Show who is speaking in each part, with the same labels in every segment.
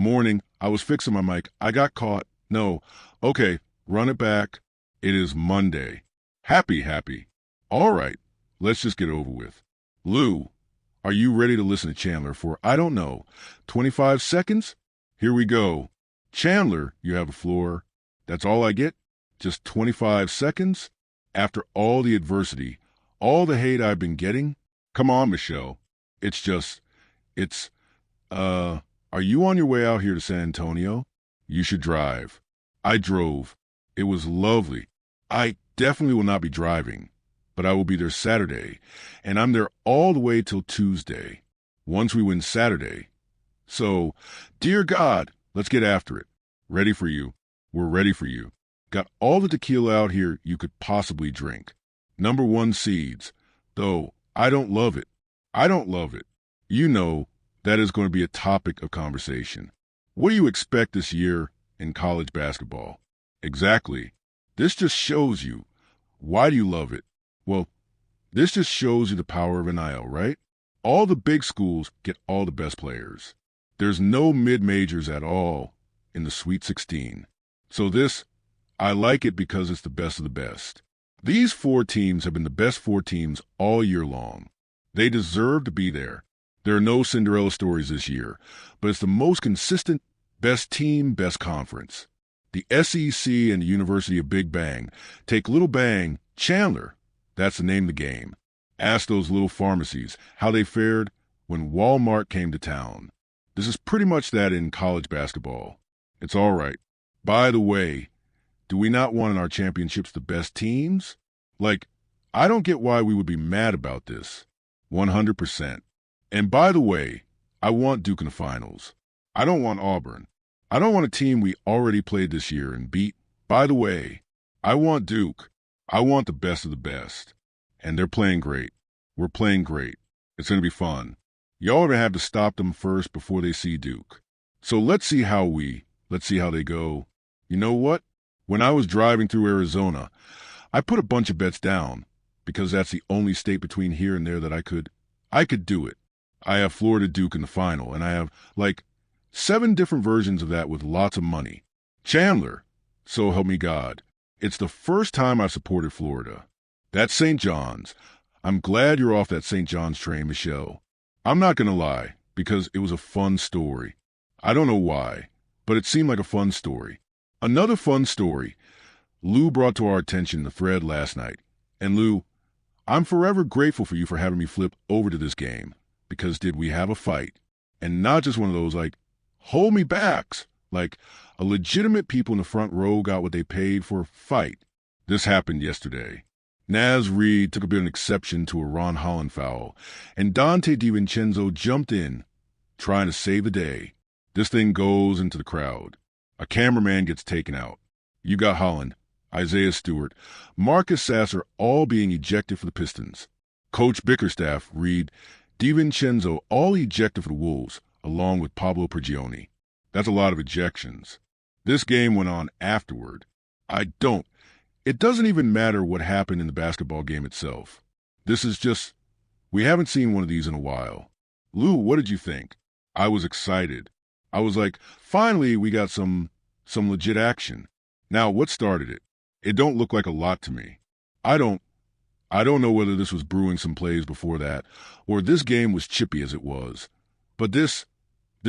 Speaker 1: Morning. I was fixing my mic. I got caught. No. Okay. Run it back. It is Monday. Happy. All right. Let's just get over with. Lou, are you ready to listen to Chandler for, I don't know, 25 seconds? Here we go. Chandler, you have the floor. That's all I get? Just 25 seconds? After all the adversity, all the hate I've been getting? Come on, Michelle. It's, are you on your way out here to San Antonio? You should drive. I drove. It was lovely. I definitely will not be driving, but I will be there Saturday, and I'm there all the way till Tuesday, once we win Saturday. So, dear God, let's get after it. Ready for you. We're ready for you. Got all the tequila out here you could possibly drink. #1 seeds. Though, I don't love it. You know, that is going to be a topic of conversation. What do you expect this year in college basketball? Exactly. This just shows you. Why do you love it? Well, this just shows you the power of NIL, right? All the big schools get all the best players. There's no mid-majors at all in the Sweet 16. So I like it because it's the best of the best. These 4 teams have been the best 4 teams all year long. They deserve to be there. There are no Cinderella stories this year, but it's the most consistent, best team, best conference. The SEC and the University of Big Bang take Little Bang, Chandler. That's the name of the game. Ask those little pharmacies how they fared when Walmart came to town. This is pretty much that in college basketball. It's all right. By the way, do we not want in our championships the best teams? Like, I don't get why we would be mad about this. 100%. And by the way, I want Duke in the finals. I don't want Auburn. I don't want a team we already played this year and beat. By the way, I want Duke. I want the best of the best. And they're playing great. We're playing great. It's going to be fun. Y'all are going to have to stop them first before they see Duke. So let's see how they go. You know what? When I was driving through Arizona, I put a bunch of bets down because that's the only state between here and there that I could do it. I have Florida Duke in the final, and I have, 7 different versions of that with lots of money. Chandler, so help me God. It's the first time I've supported Florida. That's St. John's. I'm glad you're off that St. John's train, Michelle. I'm not going to lie, because it was a fun story. I don't know why, but it seemed like a fun story. Another fun story Lou brought to our attention the thread last night. And Lou, I'm forever grateful for you for having me flip over to this game. Because did we have a fight? And not just one of those, hold me backs. A legitimate people in the front row got what they paid for a fight. This happened yesterday. Naz Reid took a bit of an exception to a Ron Holland foul, and Dante DiVincenzo jumped in, trying to save the day. This thing goes into the crowd. A cameraman gets taken out. You got Holland, Isaiah Stewart, Marcus Sasser all being ejected for the Pistons. Coach Bickerstaff, Reid, DiVincenzo all ejected for the Wolves, along with Pablo Prigioni. That's a lot of ejections. This game went on afterward. It doesn't even matter what happened in the basketball game itself. We haven't seen one of these in a while. Lou, what did you think? I was excited. I was like, finally we got some legit action. Now, what started it? It don't look like a lot to me. I don't know whether this was brewing some plays before that, or this game was chippy as it was. But this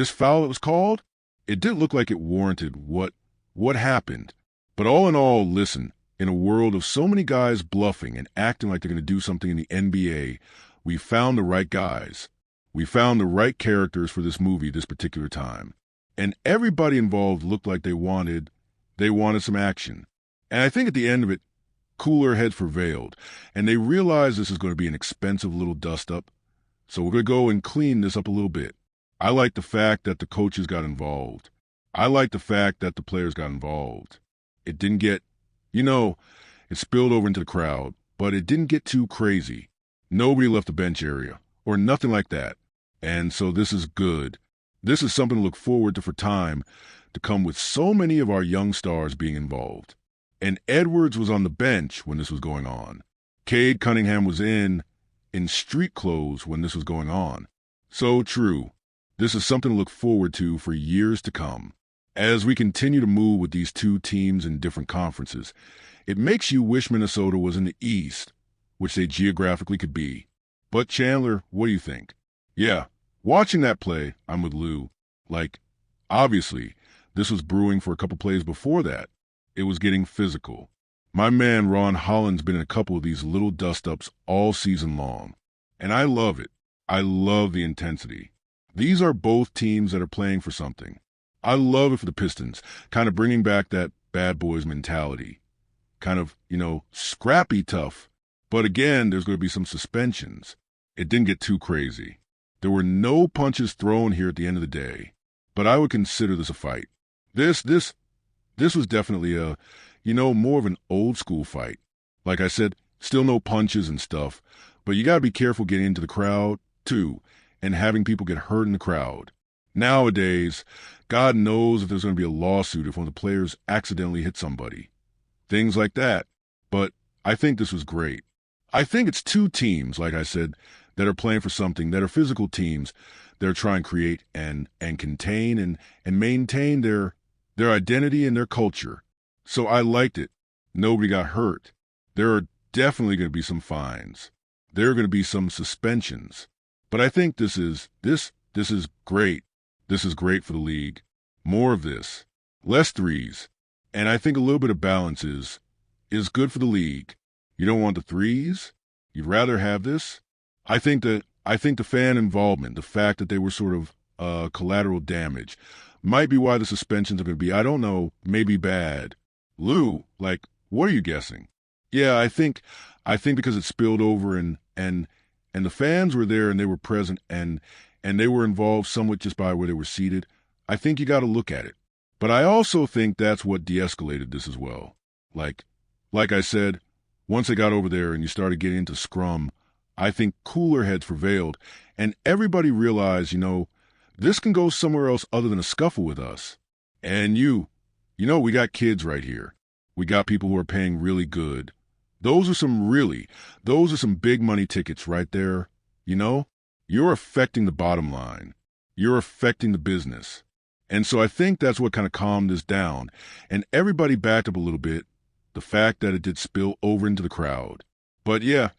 Speaker 1: foul that was called, it didn't look like it warranted what happened. But all in all, listen, in a world of so many guys bluffing and acting like they're going to do something in the NBA, we found the right guys. We found the right characters for this movie this particular time. And everybody involved looked like they wanted some action. And I think at the end of it, cooler heads prevailed, and they realized this is going to be an expensive little dust-up, so we're going to go and clean this up a little bit. I like the fact that the coaches got involved. I like the fact that the players got involved. It didn't get, it spilled over into the crowd, but it didn't get too crazy. Nobody left the bench area, or nothing like that. And so this is good. This is something to look forward to for time to come with so many of our young stars being involved. And Edwards was on the bench when this was going on. Cade Cunningham was in street clothes when this was going on. So true. This is something to look forward to for years to come. As we continue to move with these two teams in different conferences, it makes you wish Minnesota was in the East, which they geographically could be. But Chandler, what do you think? Yeah, watching that play, I'm with Lou. Like, obviously, this was brewing for a couple plays before that. It was getting physical. My man Ron Holland's been in a couple of these little dust-ups all season long. And I love it. I love the intensity. These are both teams that are playing for something. I love it for the Pistons, kind of bringing back that bad boys mentality. Kind of, scrappy tough. But again, there's going to be some suspensions. It didn't get too crazy. There were no punches thrown here at the end of the day. But I would consider this a fight. This was definitely more of an old school fight. Like I said, still no punches and stuff, but you got to be careful getting into the crowd, too, and having people get hurt in the crowd. Nowadays, God knows if there's going to be a lawsuit if one of the players accidentally hit somebody. Things like that. But I think this was great. I think it's two teams, like I said, that are playing for something, that are physical teams that are trying to create and contain and maintain their identity and their culture. So I liked it. Nobody got hurt. There are definitely going to be some fines. There are going to be some suspensions. But I think this is great. This is great for the league. More of this. Less threes. And I think a little bit of balance is good for the league. You don't want the threes. You'd rather have this. I think the fan involvement, the fact that they were sort of collateral damage, might be why the suspensions are going to be, I don't know, maybe bad. Lou, what are you guessing? Yeah, I think because it spilled over and the fans were there and they were present and they were involved somewhat just by where they were seated, I think you got to look at it. But I also think that's what de-escalated this as well. Like I said, once they got over there and you started getting into scrum, I think cooler heads prevailed and everybody realized, this can go somewhere else other than a scuffle with us. And we got kids right here. We got people who are paying really good. Those are some big money tickets right there. You're affecting the bottom line. You're affecting the business. And so I think that's what kind of calmed this down. And everybody backed up a little bit, the fact that it did spill over into the crowd. But yeah,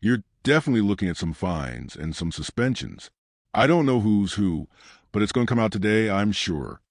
Speaker 1: you're definitely looking at some fines and some suspensions. I don't know who's who, but it's going to come out today, I'm sure.